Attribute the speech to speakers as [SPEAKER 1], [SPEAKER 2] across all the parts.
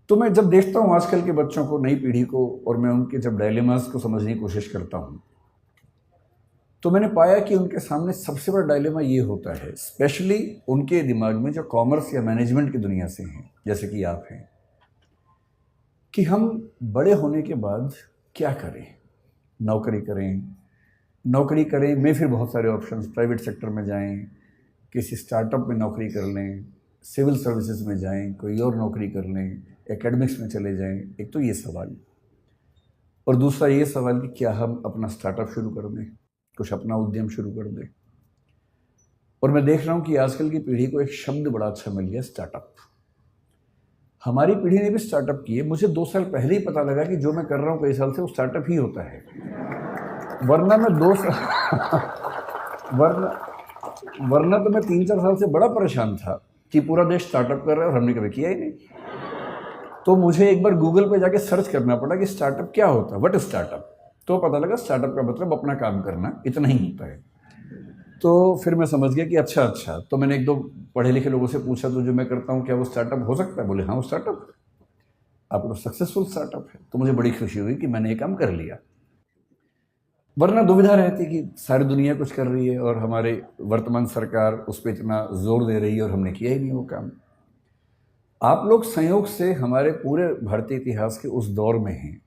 [SPEAKER 1] तो मैं जब देखता हूँ आजकल के बच्चों को, नई पीढ़ी को, और मैं उनके जब डायलेमास को समझने की कोशिश करता हूँ, तो मैंने पाया कि उनके सामने सबसे बड़ा डायलेमा ये होता है, स्पेशली उनके दिमाग में जो कॉमर्स या मैनेजमेंट की दुनिया से हैं, जैसे कि आप हैं, कि हम बड़े होने के बाद क्या करें। नौकरी करें, नौकरी करें में फिर बहुत सारे ऑप्शंस, प्राइवेट सेक्टर में जाएं, किसी स्टार्टअप में नौकरी कर लें, सिविल सर्विसेज में जाएं, कोई और नौकरी कर लें, एकेडमिक्स में चले जाएं। एक तो ये सवाल, और दूसरा ये सवाल कि क्या हम अपना स्टार्टअप शुरू कर दें, कुछ अपना उद्यम शुरू कर दें। और मैं देख रहा हूँ कि आजकल की पीढ़ी को एक शब्द बड़ा अच्छा मिल गया, स्टार्टअप। हमारी पीढ़ी ने भी स्टार्टअप किए। मुझे 2 साल पहले ही पता लगा कि जो मैं कर रहा हूँ कई साल से वो स्टार्टअप ही होता है, वरना मैं 2 साल वरना तो मैं 3-4 साल से बड़ा परेशान था कि पूरा देश स्टार्टअप कर रहा है और हमने कभी किया ही नहीं। तो मुझे एक बार गूगल पे जाके सर्च करना पड़ा कि स्टार्टअप क्या होता है, व्हाट इज स्टार्टअप। तो पता लगा स्टार्टअप का मतलब अपना काम करना, इतना ही होता है। तो फिर मैं समझ गया कि अच्छा। तो मैंने 1-2 पढ़े लिखे लोगों से पूछा, तो जो मैं करता हूँ क्या वो स्टार्टअप हो सकता है? बोले हाँ वो स्टार्टअप है, आपका सक्सेसफुल स्टार्टअप है। तो मुझे बड़ी खुशी हुई कि मैंने ये काम कर लिया, वरना दुविधा रहती कि सारी दुनिया कुछ कर रही है और हमारे वर्तमान सरकार उस पर इतना जोर दे रही है और हमने किया ही नहीं वो काम। आप लोग संयोग से हमारे पूरे भारतीय इतिहास के उस दौर में हैं।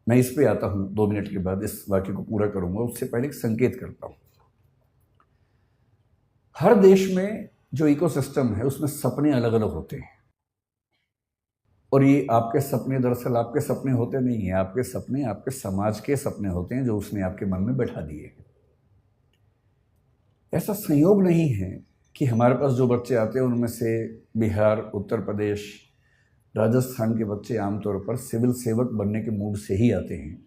[SPEAKER 1] मैं इस पे आता हूँ 2 मिनट के बाद, इस वाक्य को पूरा करूंगा। उससे पहले एक संकेत करता हूँ। हर देश में जो इकोसिस्टम है उसमें सपने अलग अलग होते हैं, और ये आपके सपने दरअसल आपके सपने होते नहीं हैं। आपके सपने आपके समाज के सपने होते हैं जो उसने आपके मन में बैठा दिए। ऐसा संयोग नहीं है कि हमारे पास जो बच्चे आते हैं उनमें से बिहार, उत्तर प्रदेश, राजस्थान के बच्चे आमतौर पर सिविल सेवक बनने के मूड से ही आते हैं।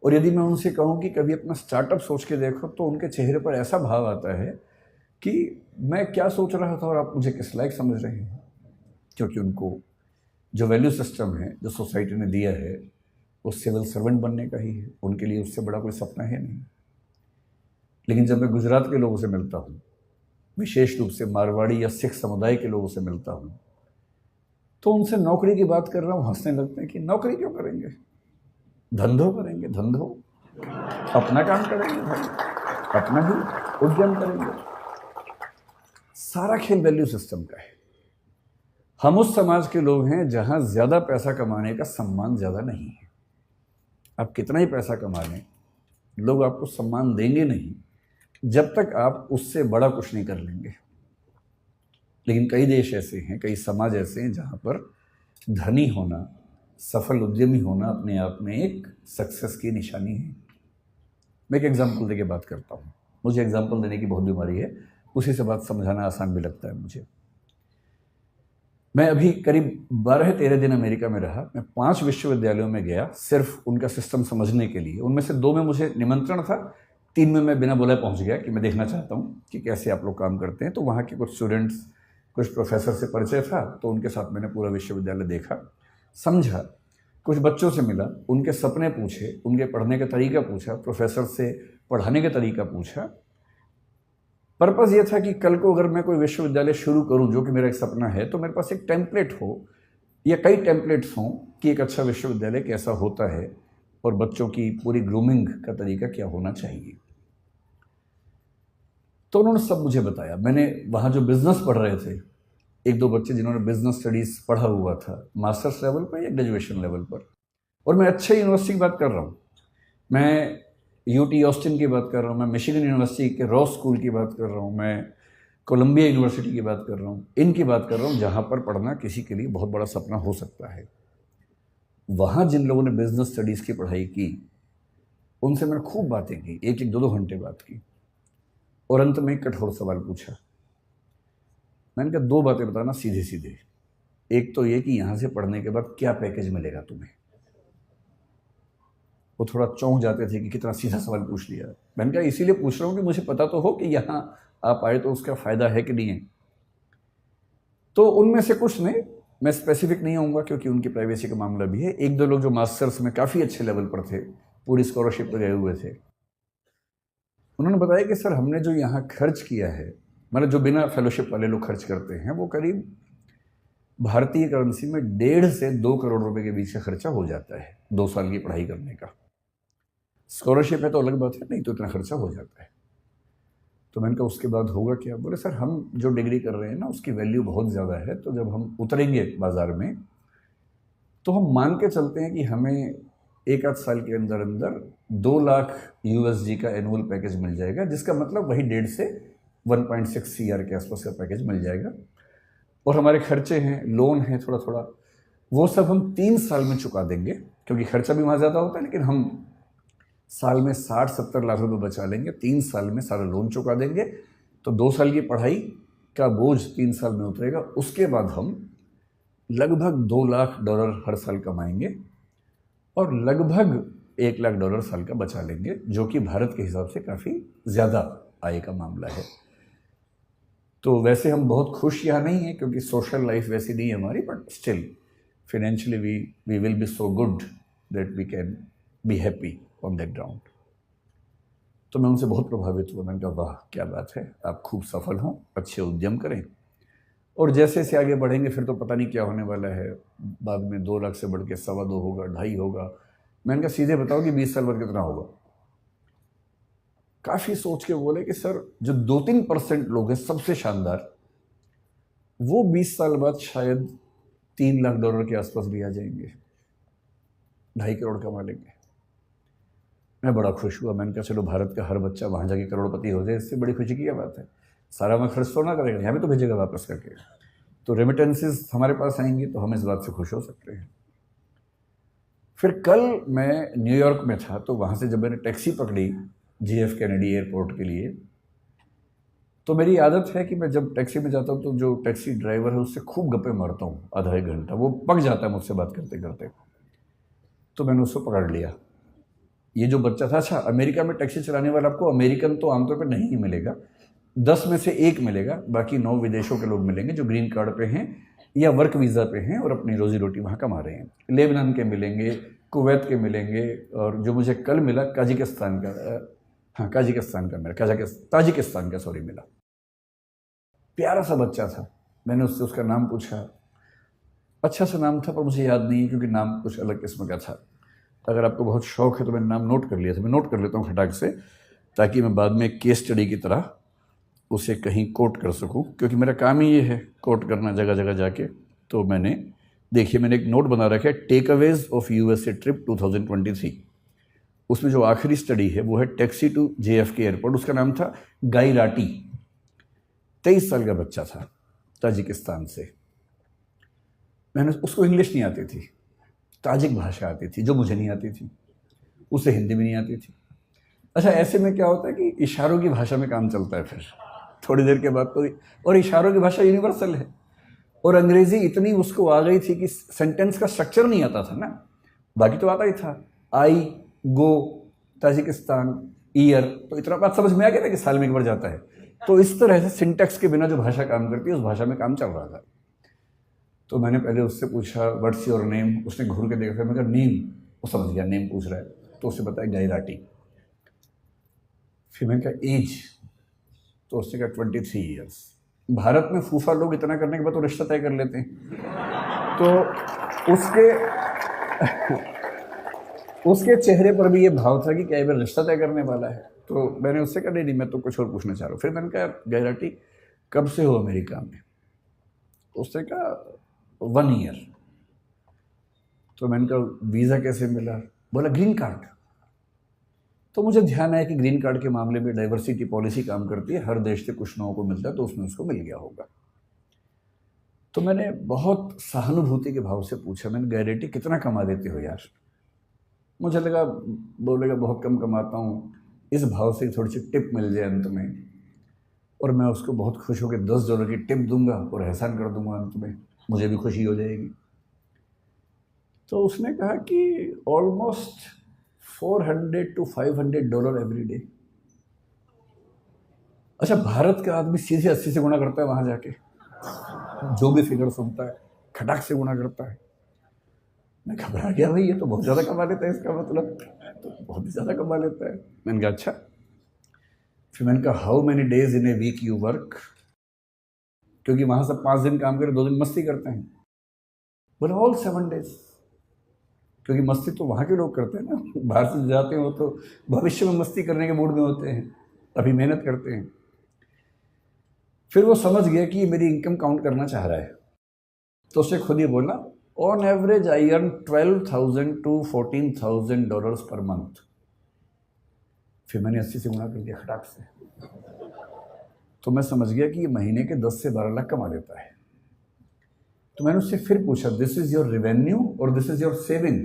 [SPEAKER 1] और यदि मैं उनसे कहूँ कि कभी अपना स्टार्टअप सोच के देखो, तो उनके चेहरे पर ऐसा भाव आता है कि मैं क्या सोच रहा था और आप मुझे किस लायक समझ रहे हैं। क्योंकि उनको जो वैल्यू सिस्टम है जो सोसाइटी ने दिया है वो सिविल सर्वेंट बनने का ही है। उनके लिए उससे बड़ा कोई सपना है नहीं। लेकिन जब मैं गुजरात के लोगों से मिलता हूँ, विशेष रूप से मारवाड़ी या सिख समुदाय के लोगों से मिलता हूँ, तो उनसे नौकरी की बात कर रहा हूँ, हंसने लगते हैं कि नौकरी क्यों करेंगे, धंधो करेंगे, धंधो, अपना काम करेंगे भाई, अपना ही उद्यम करेंगे। सारा खेल वैल्यू सिस्टम का है। हम उस समाज के लोग हैं जहां ज्यादा पैसा कमाने का सम्मान ज्यादा नहीं है। आप कितना ही पैसा कमा लें, लोग आपको सम्मान देंगे नहीं जब तक आप उससे बड़ा कुछ नहीं कर लेंगे। लेकिन कई देश ऐसे हैं, कई समाज ऐसे हैं जहां पर धनी होना, सफल उद्यमी होना अपने आप में एक सक्सेस की निशानी है। मैं एक एग्जाम्पल देके बात करता हूँ। मुझे एग्जाम्पल देने की बहुत बीमारी है, उसी से बात समझाना आसान भी लगता है मुझे। मैं अभी करीब 12-13 दिन अमेरिका में रहा। मैं 5 विश्वविद्यालयों में गया सिर्फ उनका सिस्टम समझने के लिए। उनमें से 2 में मुझे निमंत्रण था, 3 में मैं बिना बुलाए पहुंच गया कि मैं देखना चाहता हूं कि कैसे आप लोग काम करते हैं। तो वहाँ के कुछ स्टूडेंट्स, कुछ प्रोफेसर से परिचय था, तो उनके साथ मैंने पूरा विश्वविद्यालय देखा, समझा, कुछ बच्चों से मिला, उनके सपने पूछे, उनके पढ़ने का तरीका पूछा, प्रोफेसर से पढ़ाने का तरीका पूछा। पर्पज़ ये था कि कल को अगर मैं कोई विश्वविद्यालय शुरू करूं, जो कि मेरा एक सपना है, तो मेरे पास एक टेम्पलेट हो या कई टेम्पलेट्स हों कि एक अच्छा विश्वविद्यालय कैसा होता है और बच्चों की पूरी ग्रूमिंग का तरीका क्या होना चाहिए। तो उन्होंने सब मुझे बताया। मैंने वहाँ जो बिजनेस पढ़ रहे थे, 1-2 बच्चे जिन्होंने बिजनेस स्टडीज़ पढ़ा हुआ था मास्टर्स लेवल पर या ग्रेजुएशन लेवल पर, और मैं अच्छे यूनिवर्सिटी की बात कर रहा हूँ, मैं यूटी ऑस्टिन की बात कर रहा हूँ, मैं मिशिगन यूनिवर्सिटी के रॉस स्कूल की बात कर रहा हूँ, मैं कोलंबिया यूनिवर्सिटी की बात कर रहा हूँ, इनकी बात कर रहा हूँ जहाँ पर पढ़ना किसी के लिए बहुत बड़ा सपना हो सकता है। वहाँ जिन लोगों ने बिजनेस स्टडीज़ की पढ़ाई की, उनसे मैंने खूब बातें की, 1-2 घंटे बात की, और अंत में एक कठोर सवाल पूछा। मैंने कहा 2 बातें बताना सीधे सीधे। एक तो ये कि यहाँ से पढ़ने के बाद क्या पैकेज मिलेगा तुम्हें। वो थोड़ा चौंक जाते थे कि कितना सीधा सवाल पूछ लिया। मैंने कहा इसीलिए पूछ रहा हूँ कि मुझे पता तो हो कि यहाँ आप आए तो उसका फ़ायदा है कि नहीं है। तो उनमें से कुछ ने, मैं स्पेसिफिक नहीं आऊँगा क्योंकि उनकी प्राइवेसी का मामला भी है, 1-2 लोग जो मास्टर्स में काफ़ी अच्छे लेवल पर थे, पूरी स्कॉलरशिप पर गए हुए थे, उन्होंने बताया कि सर हमने जो यहाँ खर्च किया है, मतलब जो बिना फेलोशिप वाले लोग खर्च करते हैं, वो करीब भारतीय करेंसी में 1.5 से 2 करोड़ रुपए के बीच का खर्चा हो जाता है 2 साल की पढ़ाई करने का। स्कॉलरशिप है तो अलग बात है, नहीं तो इतना खर्चा हो जाता है। तो मैंने कहा उसके बाद होगा क्या? बोले सर हम जो डिग्री कर रहे हैं ना उसकी वैल्यू बहुत ज़्यादा है, तो जब हम उतरेंगे बाज़ार में तो हम मान के चलते हैं कि हमें 1 आध साल के अंदर अंदर 2 लाख USD का एनुअल पैकेज मिल जाएगा, जिसका मतलब वही 1.5 से 1.6 CR के आसपास का पैकेज मिल जाएगा। और हमारे खर्चे हैं, लोन है थोड़ा थोड़ा, वो सब हम 3 साल में चुका देंगे, क्योंकि खर्चा भी वहाँ ज़्यादा होता है, लेकिन हम साल में 60-70 लाख रुपए बचा लेंगे, 3 साल में सारा लोन चुका देंगे, तो 2 साल की पढ़ाई का बोझ 3 साल में उतरेगा। उसके बाद हम लगभग $2 लाख हर साल कमाएंगे और लगभग $1 लाख साल का बचा लेंगे, जो कि भारत के हिसाब से काफ़ी ज़्यादा आय का मामला है। तो वैसे हम बहुत खुश यहाँ नहीं हैं, क्योंकि सोशल लाइफ वैसी नहीं है हमारी, but still financially we will be so good that we can be happy on that ground. तो मैं उनसे बहुत प्रभावित हुआ। मैंने कहा वाह क्या बात है, आप खूब सफल हों, अच्छे उद्यम करें, और जैसे जैसे आगे बढ़ेंगे फिर तो पता नहीं क्या होने वाला है। बाद में 2 लाख से बढ़ के 2.25 होगा, 2.5 होगा। मैंने कहा सीधे बताओ कि 20 साल बाद कितना होगा? काफ़ी सोच के बोले कि सर जो 2-3% लोग हैं सबसे शानदार, वो 20 साल बाद शायद $3 लाख के आसपास भी आ जाएंगे, 2.5 करोड़ कमा लेंगे। मैं बड़ा खुश हुआ। मैंने कहा चलो भारत का हर बच्चा वहाँ जाके करोड़पति हो जाए, इससे बड़ी खुशी की क्या बात है। सारा मैं खर्च तो ना करेगा, यहाँ भी तो भेजेगा वापस करके, तो रेमिटेंसेस हमारे पास आएंगी, तो हम इस बात से खुश हो सकते हैं। फिर कल मैं न्यूयॉर्क में था, तो वहाँ से जब मैंने टैक्सी पकड़ी JF कैनेडी एयरपोर्ट के लिए, तो मेरी आदत है कि मैं जब टैक्सी में जाता हूँ तो जो टैक्सी ड्राइवर है उससे खूब गप्पे मारता हूँ आधा 1 घंटा, वो पक जाता है मुझसे बात करते करते। तो मैंने उसको पकड़ लिया। ये जो बच्चा था, अच्छा अमेरिका में टैक्सी चलाने वाला आपको अमेरिकन तो आमतौर पर नहीं मिलेगा, 10 में से 1 मिलेगा, बाकी 9 विदेशों के लोग मिलेंगे जो ग्रीन कार्ड पे हैं या वर्क वीज़ा पे हैं और अपनी रोजी रोटी वहाँ कमा रहे हैं। लेबनान के मिलेंगे, कुवैत के मिलेंगे, और जो मुझे कल मिला ताजिकिस्तान का सॉरी मिला। प्यारा सा बच्चा था। मैंने उससे उसका नाम पूछा, अच्छा सा नाम था पर मुझे याद नहीं है क्योंकि नाम कुछ अलग किस्म का था। अगर आपको बहुत शौक है तो मैंने नाम नोट कर लिया था, मैं नोट कर लेता हूँ खटाक से, ताकि मैं बाद में केस स्टडी की तरह उसे कहीं कोट कर सकूं, क्योंकि मेरा काम ही ये है कोट करना जगह जगह जाके। तो मैंने एक नोट बना रखा है, टेकअवेज ऑफ USA ट्रिप 2023। उसमें जो आखिरी स्टडी है वो है टैक्सी टू JFK एयरपोर्ट। उसका नाम था गाई राटी, 23 साल का बच्चा था, ताजिकिस्तान से। मैंने उसको इंग्लिश नहीं आती थी, ताजिक भाषा आती थी जो मुझे नहीं आती थी, उसे हिंदी भी नहीं आती थी। अच्छा ऐसे में क्या होता है कि इशारों की भाषा में काम चलता है फिर थोड़ी देर के बाद तो, और इशारों की भाषा यूनिवर्सल है, और अंग्रेजी इतनी उसको आ गई थी कि सेंटेंस का स्ट्रक्चर नहीं आता था ना, बाकी तो आता ही था, आई गो ताजिकिस्तान ईयर, तो इतना बात समझ में आ गया था कि साल में 1 बार जाता है। तो इस तरह से सिंटेक्स के बिना जो भाषा काम करती है उस भाषा में काम चल रहा था। तो मैंने पहले उससे पूछा व्हाट्स योर नेम, उसने घूर के देखा, मैं कहा नेम, वो समझ गया नेम पूछ रहा है, तो उससे बताया गाई राटी। फिर मैंने कहा एज, तो उसने कहा 23 ईयर्स। भारत में फूफा लोग इतना करने के बाद तो रिश्ता तय कर लेते हैं, तो उसके चेहरे पर भी ये भाव था कि क्या ये रिश्ता तय करने वाला है। तो मैंने उससे कहा नहीं मैं तो कुछ और पूछना चाह रहा हूँ। फिर मैंने कहा गाई राटी कब से हो अमेरिका में? उसने कहा 1 ईयर। तो मैंने कहा वीज़ा कैसे मिला? बोला ग्रीन कार्ड। तो मुझे ध्यान आया कि ग्रीन कार्ड के मामले में डाइवर्सिटी पॉलिसी काम करती है, हर देश से कुछ लोगों को मिलता है, तो उसमें उसको मिल गया होगा। तो मैंने बहुत सहानुभूति के भाव से पूछा, मैंने गाई राटी कितना कमा देते हो यार? मुझे लगा बोलेगा बहुत कम कमाता हूँ, इस भाव से थोड़ी सी टिप मिल जाए अंत में, और मैं उसको बहुत खुश होकर $10 की टिप दूंगा और एहसान कर दूंगा अंत में, मुझे भी खुशी हो जाएगी। तो उसने कहा कि ऑलमोस्ट $400 to $500 एवरी डे। अच्छा भारत का आदमी सीधे 80 से गुणा करता है वहां जाके, जो भी फिगर सुनता है खटाक से गुणा करता है। मैं घबरा गया, भाई ये तो बहुत ज़्यादा कमा लेता है, इसका मतलब तो बहुत ही ज़्यादा कमा लेता है। मैंने कहा अच्छा। फिर मैंने कहा how many days in a week you work, क्योंकि वहाँ सब 5 दिन काम करे, 2 दिन मस्ती करते हैं। बोला ऑल 7 days, क्योंकि मस्ती तो वहाँ के लोग करते हैं ना, बाहर से जाते हो तो भविष्य में मस्ती करने के मूड में होते हैं, अभी मेहनत करते हैं। फिर वो समझ गया कि ये मेरी इनकम काउंट करना चाह रहा है, तो उसने खुद ही बोला on average I earn $12,000 to $14,000 per month. फिर मैंने 80 से गुणा कर दिया खटाक से, तो मैं समझ गया कि ये महीने के 10 से 12 लाख कमा लेता है। तो मैंने उससे फिर पूछा दिस इज योर रेवेन्यू और दिस इज योर सेविंग?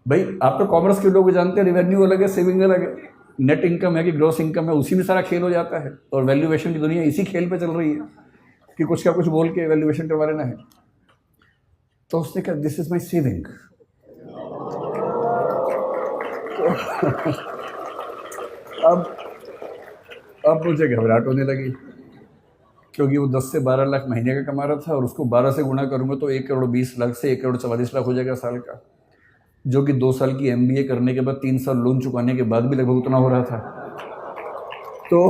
[SPEAKER 1] भाई आप तो कॉमर्स के लोग जानते हैं, रेवेन्यू अलग है, सेविंग अलग है, नेट इनकम है कि ग्रॉस इनकम है, उसी में सारा खेल हो जाता है। और वैल्यूएशन की दुनिया इसी खेल पे चल रही है कि कुछ का कुछ बोल के वैल्यूएशन करवा लेना है। तो उसने कहा दिस इज माई सेविंग। अब मुझे घबराहट होने लगी, क्योंकि वो 10 से 12 लाख महीने का कमा रहा था और उसको 12 से गुणा करूंगा तो 1,20,00,000 से 1,44,00,000 हो जाएगा साल का, जो कि 2 साल की MBA करने के बाद 3 साल लोन चुकाने के बाद भी लगभग उतना हो रहा था। तो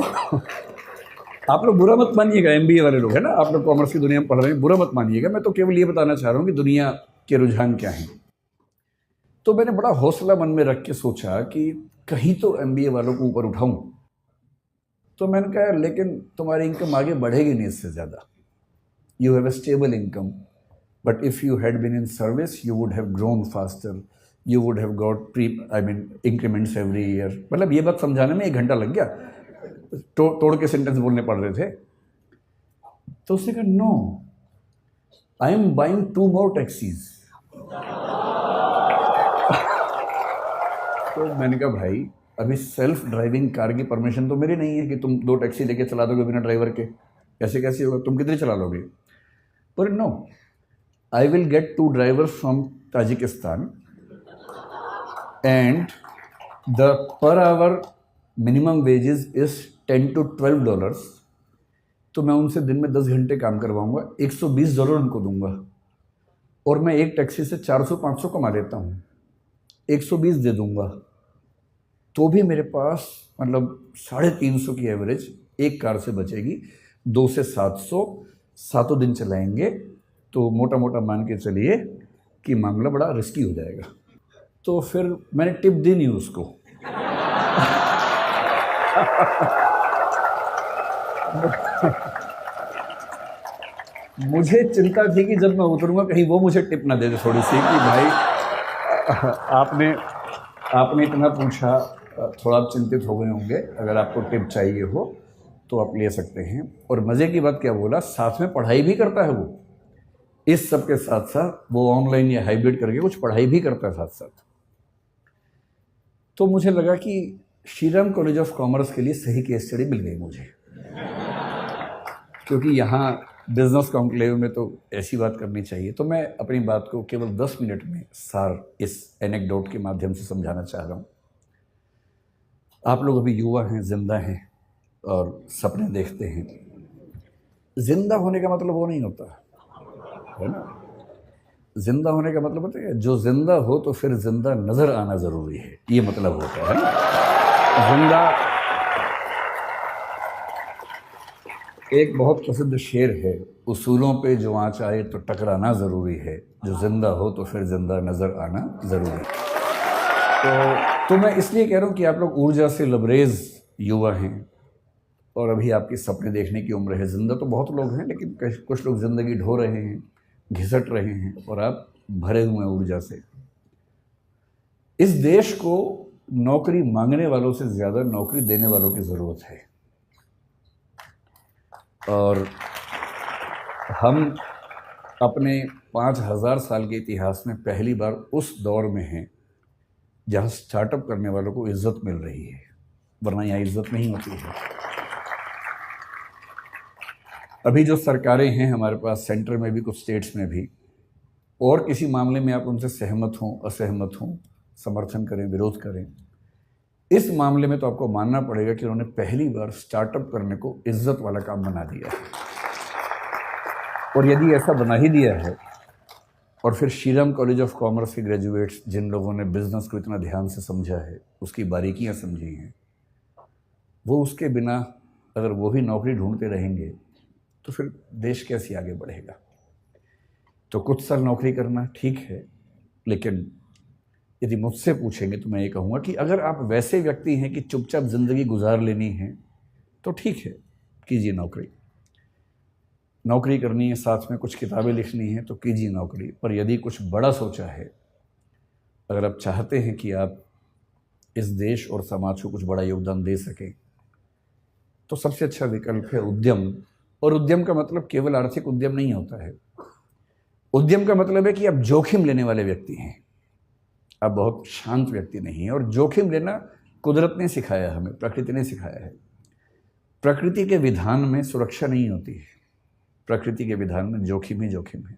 [SPEAKER 1] आप लोग बुरा मत मानिएगा, MBA वाले लोग है ना, आप लोग कॉमर्स की दुनिया में पढ़ रहे हैं, बुरा मत मानिएगा, मैं तो केवल ये बताना चाह रहा हूँ कि दुनिया के रुझान क्या हैं। तो मैंने बड़ा हौसला मन में रख के सोचा कि कहीं तो MBA वालों को ऊपर उठाऊं। तो मैंने कहा लेकिन तुम्हारी इनकम आगे बढ़ेगी नहीं इससे ज़्यादा, you have a stable income, but if you had been in service you would have grown faster, you would have got increments every year. मतलब ये बात समझाने में 1 घंटा लग गया, तोड़ के सेंटेंस बोलने पड़ रहे थे। तो उसने कहा no, I am buying 2 more taxis. तो मैंने कहा भाई अभी सेल्फ ड्राइविंग कार की परमिशन तो मेरी नहीं है कि तुम 2 टैक्सी लेके चला दोगे बिना ड्राइवर के, कैसे कैसे होगा, तुम कितनी चला लोगे? पर no, I will get 2 drivers from Tajikistan and the per hour minimum wages is $10 to $12। तो मैं उनसे दिन में 10 घंटे काम करवाऊंगा, $120 उनको दूंगा, और मैं एक टैक्सी से 400-500 कमा लेता हूँ, 120 दे दूंगा, तो भी मेरे पास मतलब 350 की एवरेज एक कार से बचेगी। 2 से 700 7 दिन चलाएंगे, तो मोटा मोटा मान के चलिए कि मामला बड़ा रिस्की हो जाएगा। तो फिर मैंने टिप दी नहीं उसको। मुझे चिंता थी कि जब मैं उतरूंगा कहीं वो मुझे टिप ना दे दे थोड़ी सी कि भाई आपने इतना पूछा, थोड़ा आप चिंतित हो गए होंगे, अगर आपको टिप चाहिए हो तो आप ले सकते हैं। और मज़े की बात क्या बोला, साथ में पढ़ाई भी करता है वो, इस सब के साथ साथ वो ऑनलाइन या हाइब्रिड करके कुछ पढ़ाई भी करता है साथ साथ। तो मुझे लगा कि श्रीराम कॉलेज ऑफ कॉमर्स के लिए सही केस स्टडी मिल गई मुझे, क्योंकि यहाँ बिजनेस कॉन्क्लेव में तो ऐसी बात करनी चाहिए। तो मैं अपनी बात को केवल 10 मिनट में सार इस एनेक्डोट के माध्यम से समझाना चाह रहा हूँ। आप लोग अभी युवा हैं, जिंदा हैं और सपने देखते हैं। जिंदा होने का मतलब वो नहीं होता है ना, जिंदा होने का मतलब होता है जो जिंदा हो तो फिर जिंदा नजर आना जरूरी है, ये मतलब होता है ना। जिंदा, एक बहुत प्रसिद्ध शेर है, उसूलों पे जो आँच आए तो टकराना ज़रूरी है, जो जिंदा हो तो फिर जिंदा नज़र आना ज़रूरी है। तो मैं इसलिए कह रहा हूँ कि आप लोग ऊर्जा से लबरेज युवा हैं और अभी आपकी सपने देखने की उम्र है। जिंदा तो बहुत लोग हैं, लेकिन कुछ लोग ज़िंदगी ढो रहे हैं, घिसट रहे हैं, और आप भरे हुए हैं ऊर्जा से। इस देश को नौकरी मांगने वालों से ज़्यादा नौकरी देने वालों की ज़रूरत है, और हम अपने 5000 साल के इतिहास में पहली बार उस दौर में हैं जहाँ स्टार्टअप करने वालों को इज्जत मिल रही है, वरना यहाँ इज्जत नहीं होती है। अभी जो सरकारें हैं हमारे पास, सेंटर में भी, कुछ स्टेट्स में भी, और किसी मामले में आप उनसे सहमत हों असहमत हों, समर्थन करें विरोध करें, इस मामले में तो आपको मानना पड़ेगा कि उन्होंने पहली बार स्टार्टअप करने को इज्जत वाला काम बना दिया है। और यदि ऐसा बना ही दिया है, और फिर श्रीराम कॉलेज ऑफ कॉमर्स के ग्रेजुएट्स जिन लोगों ने बिजनेस को इतना ध्यान से समझा है, उसकी बारीकियां समझी हैं, वो उसके बिना अगर वो भी नौकरी ढूंढते रहेंगे तो फिर देश कैसे आगे बढ़ेगा। तो कुछ साल नौकरी करना ठीक है, लेकिन यदि मुझसे पूछेंगे तो मैं ये कहूँगा कि अगर आप वैसे व्यक्ति हैं कि चुपचाप ज़िंदगी गुजार लेनी है तो ठीक है, कीजिए नौकरी। नौकरी करनी है, साथ में कुछ किताबें लिखनी है तो कीजिए नौकरी। पर यदि कुछ बड़ा सोचा है, अगर आप चाहते हैं कि आप इस देश और समाज को कुछ बड़ा योगदान दे सकें, तो सबसे अच्छा विकल्प है उद्यम। और उद्यम का मतलब केवल आर्थिक उद्यम नहीं होता है। उद्यम का मतलब है कि आप जोखिम लेने वाले व्यक्ति हैं, आप बहुत शांत व्यक्ति नहीं हैं। और जोखिम लेना कुदरत ने सिखाया, हमें प्रकृति ने सिखाया है। प्रकृति के विधान में सुरक्षा नहीं होती है, प्रकृति के विधान में जोखिम ही जोखिम है।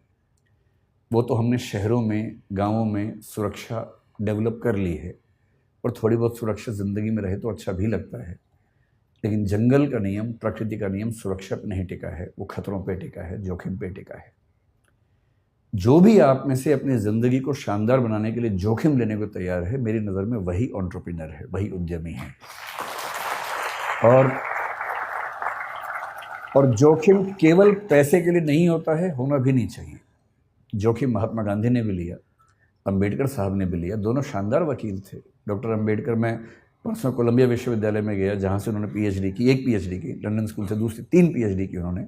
[SPEAKER 1] वो तो हमने शहरों में, गांवों में सुरक्षा डेवलप कर ली है, और थोड़ी बहुत सुरक्षा ज़िंदगी में रहे तो अच्छा भी लगता है। लेकिन जंगल का नियम, प्रकृति का नियम सुरक्षा पर नहीं टिका है, वो खतरों पे टिका है, जोखिम पे टिका है। जो भी आप में से अपनी ज़िंदगी को शानदार बनाने के लिए जोखिम लेने को तैयार है, मेरी नज़र में वही एंटरप्रेन्योर है, वही उद्यमी है। और जोखिम केवल पैसे के लिए नहीं होता है, होना भी नहीं चाहिए। जोखिम महात्मा गांधी ने भी लिया, अंबेडकर साहब ने भी लिया, दोनों शानदार वकील थे। डॉक्टर अंबेडकर, मैं परसों कोलंबिया विश्वविद्यालय में गया जहाँ से उन्होंने पीएचडी की, एक पीएचडी की, लंदन स्कूल से दूसरी 3 पीएचडी की उन्होंने।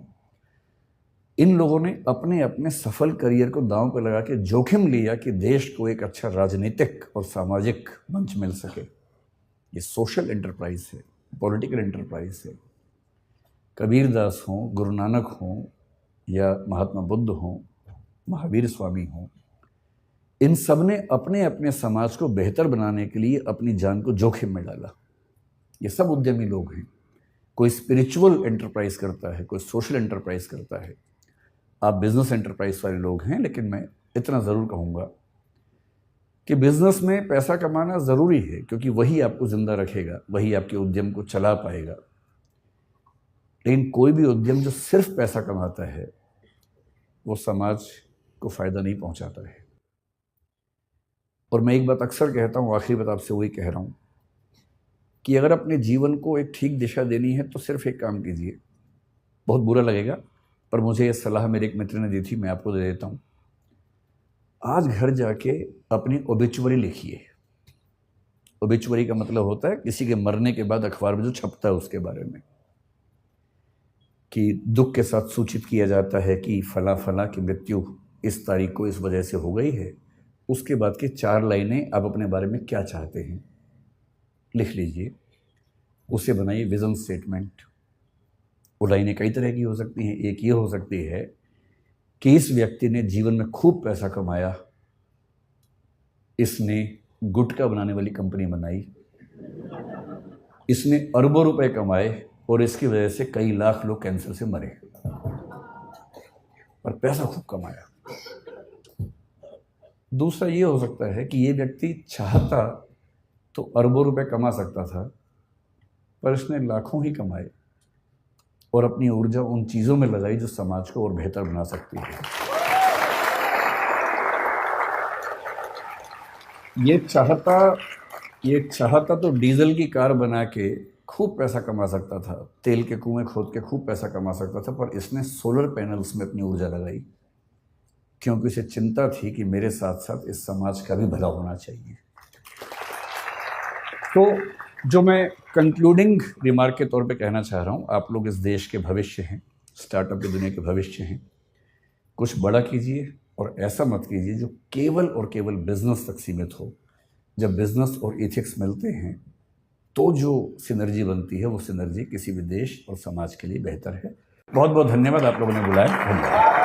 [SPEAKER 1] इन लोगों ने अपने अपने सफल करियर को दांव पर लगा के जोखिम लिया कि देश को एक अच्छा राजनीतिक और सामाजिक मंच मिल सके। ये सोशल एंटरप्राइज है, पॉलिटिकल एंटरप्राइज है। कबीर दास हों, गुरु नानक हों, या महात्मा बुद्ध हों, महावीर स्वामी हों, इन सब ने अपने अपने समाज को बेहतर बनाने के लिए अपनी जान को जोखिम में डाला। ये सब उद्यमी लोग हैं। कोई स्पिरिचुअल एंटरप्राइज करता है, कोई सोशल एंटरप्राइज करता है। आप बिजनेस एंटरप्राइज वाले लोग हैं, लेकिन मैं इतना ज़रूर कहूँगा कि बिजनेस में पैसा कमाना ज़रूरी है, क्योंकि वही आपको ज़िंदा रखेगा, वही आपके उद्यम को चला पाएगा। लेकिन कोई भी उद्यम जो सिर्फ पैसा कमाता है, वो समाज को फ़ायदा नहीं पहुंचाता है। और मैं एक बात अक्सर कहता हूँ, आखिरी बात आपसे वही कह रहा हूँ कि अगर अपने जीवन को एक ठीक दिशा देनी है तो सिर्फ एक काम कीजिए। बहुत बुरा लगेगा, पर मुझे ये सलाह मेरे एक मित्र ने दी थी, मैं आपको दे देता हूँ। आज घर जाके अपनी ओबिचुअरी लिखिए। ओबिचुअरी का मतलब होता है किसी के मरने के बाद अखबार में जो छपता है उसके बारे में, कि दुख के साथ सूचित किया जाता है कि फला फला की मृत्यु इस तारीख को इस वजह से हो गई है। उसके बाद की 4 लाइनें आप अपने बारे में क्या चाहते हैं लिख लीजिए, उसे बनाइए विजन स्टेटमेंट। वो लाइनें कई तरह की हो सकती हैं। एक ये हो सकती है कि इस व्यक्ति ने जीवन में खूब पैसा कमाया, इसने गुटखा बनाने वाली कंपनी बनाई, इसने अरबों रुपए कमाए और इसकी वजह से कई लाख लोग कैंसर से मरे, पर पैसा खूब कमाया। दूसरा ये हो सकता है कि ये व्यक्ति चाहता तो अरबों रुपए कमा सकता था, पर इसने लाखों ही कमाए और अपनी ऊर्जा उन चीज़ों में लगाई जो समाज को और बेहतर बना सकती है। ये चाहता तो डीजल की कार बना के खूब पैसा कमा सकता था, तेल के कुएं खोद के खूब पैसा कमा सकता था, पर इसने सोलर पैनल्स में अपनी ऊर्जा लगाई, क्योंकि उसे चिंता थी कि मेरे साथ साथ इस समाज का भी भला होना चाहिए। तो जो मैं कंक्लूडिंग रिमार्क के तौर पे कहना चाह रहा हूँ, आप लोग इस देश के भविष्य हैं, स्टार्टअप की दुनिया के भविष्य हैं। कुछ बड़ा कीजिए और ऐसा मत कीजिए जो केवल और केवल बिजनेस तक सीमित हो। जब बिजनेस और एथिक्स मिलते हैं तो जो सिनर्जी बनती है, वो सिनर्जी किसी भी देश और समाज के लिए बेहतर है। बहुत बहुत धन्यवाद, आप लोगों ने बुलाया। धन्यवाद।